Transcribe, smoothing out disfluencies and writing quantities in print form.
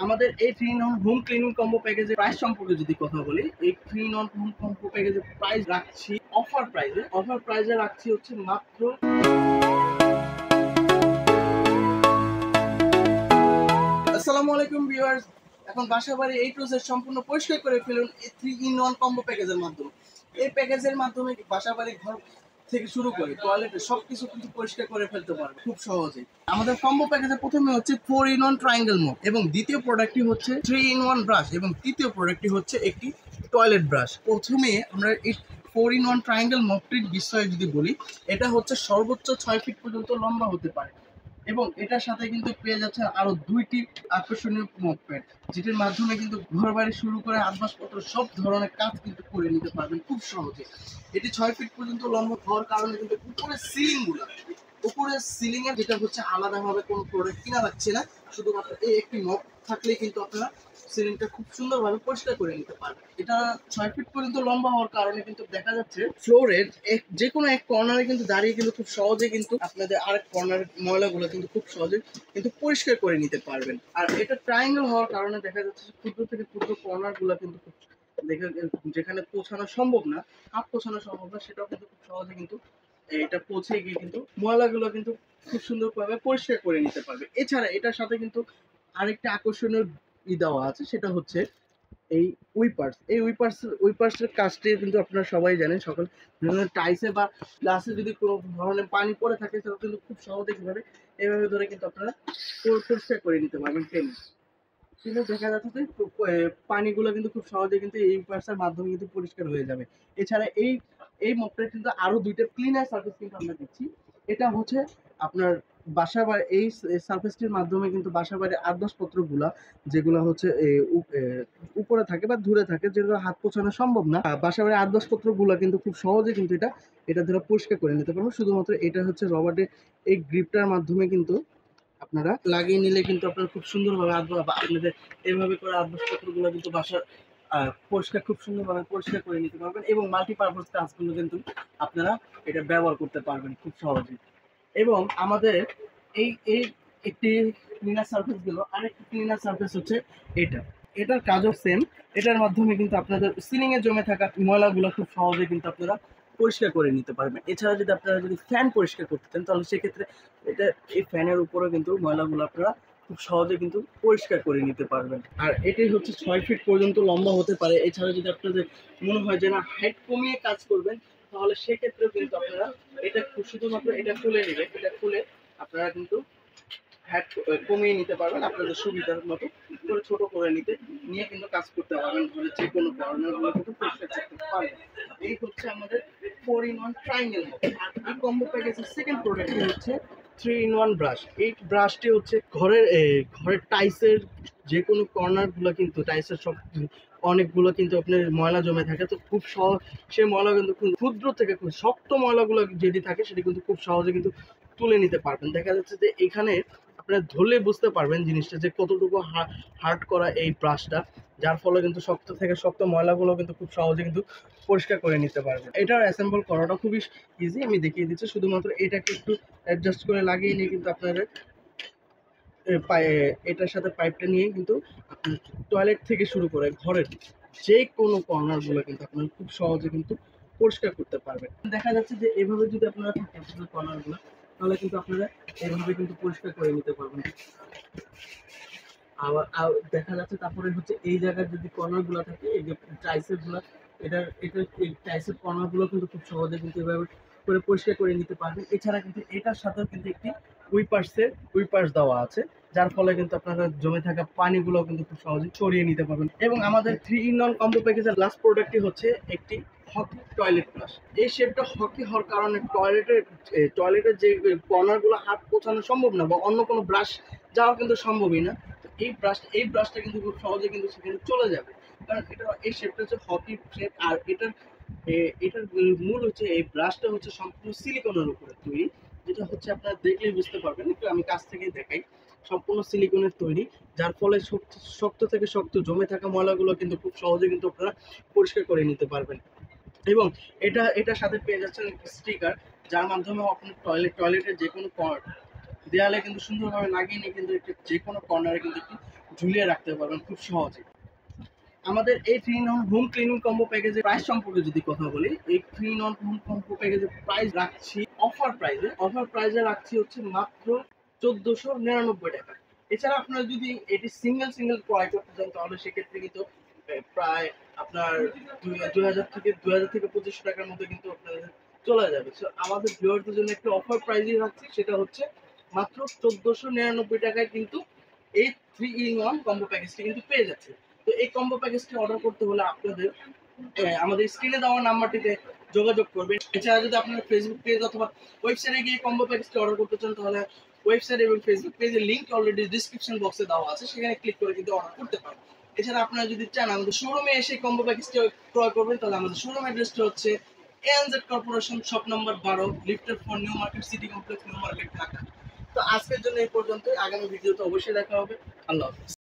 আমাদের এই 3 in 1 home cleaning combo প্যাকেজের প্রাইস সম্পর্কে যদি কথা বলি, এই 3 in 1 হোম কম্বো প্যাকেজের প্রাইস রাখছি অফার প্রাইসে রাখছি হচ্ছে মাত্র। আসসালামু আলাইকুম ভিউয়ার্স, এখন বাসাবাড়ি A to Z সম্পূর্ণ পরিষ্কার করে ফেলুন এই 3 in 1 কম্বো প্যাকেজের মাধ্যমে। এই প্যাকেজের মাধ্যমে বাসাবাড়ি ঘর থেকে শুরু করে টয়লেটে সবকিছু কিন্তু পরিষ্কার করে ফেলতে পারবে খুব সহজেই। আমাদের কম্বো প্যাকেজে প্রথমে হচ্ছে 4 in 1 ট্রায়াঙ্গেল মপ, এবং দ্বিতীয় প্রোডাক্টটি হচ্ছে 3 in 1 ব্রাশ, এবং তৃতীয় প্রোডাক্টটি হচ্ছে একটি টয়লেট ব্রাশ। প্রথমে আমরা এই 4 in 1 ট্রায়াঙ্গেল মপটির বিষয়ে যদি বলি, এটা হচ্ছে সর্বোচ্চ 6 ফিট পর্যন্ত লম্বা হতে পারে, এবং এটার সাথে কিন্তু পেয়ে যাচ্ছে আরো দুইটি আকর্ষণীয় মপ প্যাড, যেটির মাধ্যমে কিন্তু ঘর বাড়ি শুরু করে আসবাবপত্র সব ধরনের কাজ কিন্তু করে নিতে পারবেন খুব সহজে। এটি 6 ফিট পর্যন্ত লম্বা হওয়ার কারণে কিন্তু উপরের সিলিং এর যেটা হচ্ছে আলাদাভাবে কোনো প্রোডাক্ট কিনা লাগছে না, শুধুমাত্র এই একটি মপ থাকলেই কিন্তু আপনারা সিলিংটা খুব সুন্দরভাবে পরিষ্কার করে নিতে পারবেন। এটা 6 ফিট পর্যন্ত লম্বা হওয়ার কারণে কিন্তু দেখা যাচ্ছে ফ্লোরের যে কোনো এক কর্নারে কিন্তু দাঁড়িয়ে কিন্তু খুব সহজে কিন্তু আপনাদের আরেক কর্নারের ময়লাগুলো কিন্তু খুব সহজে কিন্তু পরিষ্কার করে নিতে পারবেন। আর এটা ট্রায়াঙ্গেল হওয়ার কারণে দেখা যাচ্ছে ক্ষুদ্র থেকে ক্ষুদ্র কর্নারগুলো কিন্তু যেখানে পৌঁছানো সম্ভব না, হাত পৌঁছানো সম্ভব না, সেটাও কিন্তু খুব সহজে কিন্তু এটা পৌঁছে গিয়ে কিন্তু ময়লাগুলো কিন্তু খুব সুন্দরভাবে পরিষ্কার করে নিতে পারবে। এছাড়া এটার সাথে কিন্তু আরেকটা আকর্ষণীয় দেওয়া আছে, সেটা হচ্ছে এই উইপার্সের কাজটি কিন্তু আপনারা সবাই জানেন। সকল ধরনের টাইসে বা গ্লাসে যদি কোনো ধরনের পানি পড়ে থাকে, সেটা কিন্তু খুব সহজে এভাবে ধরে কিন্তু আপনারা পরিষ্কার করে নিতে পারবেন। কিন্তু দেখা যাচ্ছে যে পানিগুলো কিন্তু খুব সহজে কিন্তু এই উইপার্সের মাধ্যমে কিন্তু পরিষ্কার হয়ে যাবে। এছাড়া এই মপটা কিন্তু আরো দুইটা ক্লিনার সার্ভিস কিন্তু আমরা দিচ্ছি। এটা হচ্ছে আপনার বাসাবাড়ি, এই সার্ভিসটির মাধ্যমে কিন্তু বাসাবাড়ির আসবাবপত্রগুলা যেগুলো হচ্ছে উপরে থাকে বা দূরে থাকে, যেগুলো হাত পোছানো সম্ভব না, বাসাবাড়ির আসবাবপত্রগুলো কিন্তু খুব সহজে কিন্তু এটা ধরে পরিষ্কার করে নিতে পারবো। শুধুমাত্র এটা হচ্ছে রবার্টের এই গ্রিপটার মাধ্যমে কিন্তু আপনারা লাগিয়ে নিলে কিন্তু আপনারা খুব সুন্দরভাবে আপনাদের এইভাবে করে আসবাবপত্রগুলো কিন্তু বাসার খুব সুন্দরভাবে পরিষ্কার করে নিতে পারবেন, এবং মাল্টিপারপাস কাজগুলো কিন্তু আপনারা এটা ব্যবহার করতে পারবেন খুব সহজেই। এবং আমাদের এই এই একটি ক্লিনার সার্ফেস গেল, আরেকটি ক্লিনার সার্ফেস হচ্ছে এটার কাজও সেম। এটার মাধ্যমে কিন্তু আপনাদের সিলিং এ জমে থাকা ময়লাগুলো খুব সহজে কিন্তু আপনারা পরিষ্কার করে নিতে পারবেন। এছাড়া যদি আপনারা ফ্যান পরিষ্কার করতে চান, তাহলে সেক্ষেত্রে এই ফ্যানের উপরে কিন্তু ময়লাগুলো আপনারা খুব সহজে কিন্তু পরিষ্কার করে নিতে পারবেন। আর এটাই হচ্ছে 6 ফিট পর্যন্ত লম্বা হতে পারে। এছাড়া যদি আপনাদের মনে হয় যে না, হাইট কমিয়ে কাজ করবেন, তাহলে সেক্ষেত্রেও কিন্তু আপনারা এটা শুধুমাত্র এটা খুলে নেবেন। এটা খুলে আপনারা কিন্তু হাইট কমিয়ে নিতে পারবেন আপনাদের সুবিধার মতো করে, ছোট করে নিয়ে কিন্তু কাজ করতে পারবেন। ঘরে যে কোনো কর্নারগুলো কিন্তু পরিষ্কার করতে পারবেন। এই হচ্ছে আমাদের 4 in 1 ট্রায়াঙ্গেল মপ। আর এই কম্বো প্যাকেজের সেকেন্ড প্রোডাক্টটি হচ্ছে 3 in 1 ব্রাশ। এই ব্রাশটি হচ্ছে ঘরের টাইলসের যে কোনো কর্নারগুলো কিন্তু টাইলসের সব অনেকগুলো কিন্তু আপনার ময়লা জমে থাকে, তো খুব সেই ময়লা কিন্তু ক্ষুদ্র থেকে খুব শক্ত ময়লাগুলো যেটি থাকে সেটি কিন্তু খুব সহজে কিন্তু তুলে নিতে পারবেন। দেখা যাচ্ছে যে এখানে আপনারা ধরলে বুঝতে পারবেন জিনিসটা যে কতটুকু হার্ড করা এই ব্রাশটা, যার ফলে কিন্তু শক্ত থেকে শক্ত ময়লাগুলো কিন্তু খুব সহজে কিন্তু পরিষ্কার করে নিতে পারবেন। এটার অ্যাসেম্বল করাটা খুবই ইজি, আমি দেখিয়ে দিচ্ছি। শুধুমাত্র এটাকে একটু অ্যাডজাস্ট করে লাগিয়ে নিয়ে কিন্তু আপনাদের এটার সাথে পাইপটা নিয়ে কিন্তু আপনার টয়লেট থেকে শুরু করে ঘরের যে কোনো কর্নারগুলো কিন্তু আপনারা খুব সহজে কিন্তু পরিষ্কার করতে পারবেন। দেখা যাচ্ছে যে এভাবে যদি আপনারা কর্নারগুলো, তাহলে কিন্তু আপনারা এইভাবে কিন্তু পরিষ্কার করে নিতে পারবেন। আবার দেখা যাচ্ছে তারপরে হচ্ছে এই জায়গার যদি কর্নারগুলো থাকে, এই যে টাইলসেরগুলো, এটা এই টাইলসের কর্নারগুলো কিন্তু খুব সহজে কিন্তু এভাবে করে পরিষ্কার করে নিতে পারবেন। এছাড়া কিন্তু এটার সাথেও কিন্তু একটি উইপার্স দেওয়া আছে, যার ফলে কিন্তু আপনারা জমে থাকা পানিগুলো কিন্তু খুব সহজে ছড়িয়ে নিতে পারবেন। এবং আমাদের 3 in 1 কম্বো প্যাকেজের লাস্ট প্রোডাক্টটি হচ্ছে একটি হকি টয়লেট ব্রাশ। এই শেপটা হকি হওয়ার কারণে টয়লেটের যে কর্নারগুলো হাত পৌঁছানো সম্ভব না, বা অন্য কোনো ব্রাশ যাওয়া কিন্তু সম্ভবই না। এই ব্রাশটা কিন্তু খুব সহজে কিন্তু সেখানে চলে যাবে, কারণ এই শেপটা হচ্ছে হকি শেপ। আর এটার মূল হচ্ছে এই ব্রাশটা হচ্ছে সম্পূর্ণ সিলিকনের উপরে তৈরি, যেটা হচ্ছে আপনারা দেখলেই বুঝতে পারবেন। একটু আমি কাছ থেকে দেখাই। সম্পূর্ণ সিলিকনের তৈরি, যার ফলে শক্ত থেকে শক্ত জমে থাকা ময়লাগুলো কিন্তু খুব সহজে কিন্তু আপনারা পরিষ্কার করে নিতে পারবেন। এবং এটার সাথে পেয়ে যাচ্ছেন স্টিকার, যার মাধ্যমে আপনার টয়লেটের যে কোনো দেয়ালে কিন্তু সুন্দরভাবে লাগিয়ে নিয়ে কিন্তু যে কোনো কর্নারে কিন্তু একটি ঝুলিয়ে রাখতে পারবেন খুব সহজে। আমাদের এই 3 in 1 হোম ক্লিনিং কম্বো প্যাকেজের প্রাইস সম্পর্কে যদি কথা বলি, এই 3 in 1 হোম কম্বো প্যাকেজের প্রাইস রাখছি অফার প্রাইসে রাখছি হচ্ছে মাত্র ১৪৯৯ টাকা। এছাড়া আপনারা যদি এটি সিঙ্গেল ক্রয় করতে চান তাহলে সেক্ষেত্রে কিন্তু প্রায় আপনার ২,০০০ থেকে ২,৫০০ টাকার মধ্যে কিন্তু আপনাদের চলে যাবে। সো আমাদের ভিউয়ারদের জন্য একটা অফার প্রাইসই রাখছি, সেটা হচ্ছে মাত্র ১৪৯৯ টাকায় কিন্তু এই 3 in 1 কম্বো প্যাকেজটি কিন্তু পেয়ে যাচ্ছে। তো এই কম্বো প্যাকেজটি অর্ডার করতে হলে আপনাদের আমাদের স্ক্রিনে দেওয়া নাম্বারটিতে যোগাযোগ করবেন। এছাড়া যদি আপনারা ফেসবুক পেজ অথবা ওয়েবসাইটে গিয়ে কম্বো প্যাকেজটি অর্ডার করতে চান তাহলে ওয়েবসাইট এবং ফেসবুক পেজের লিংক অলরেডি ডিসক্রিপশন বক্সে দেওয়া আছে, সেখানে ক্লিক করে কিন্তু অর্ডার করতে পারেন। এছাড়া আপনারা যদি চান আমাদের শোরুমে এসে কম্বো প্যাকেজটি ক্রয় করবেন তাহলে আমাদের শোরুম অ্যাড্রেসটা হচ্ছে ANZ corporation shop number ১২ lifted 4 new market city complex new market Dhaka. তো আজকের জন্য এই পর্যন্তই। আগামী ভিডিওতে অবশ্যই দেখা হবে। আল্লাহ হাফেজ।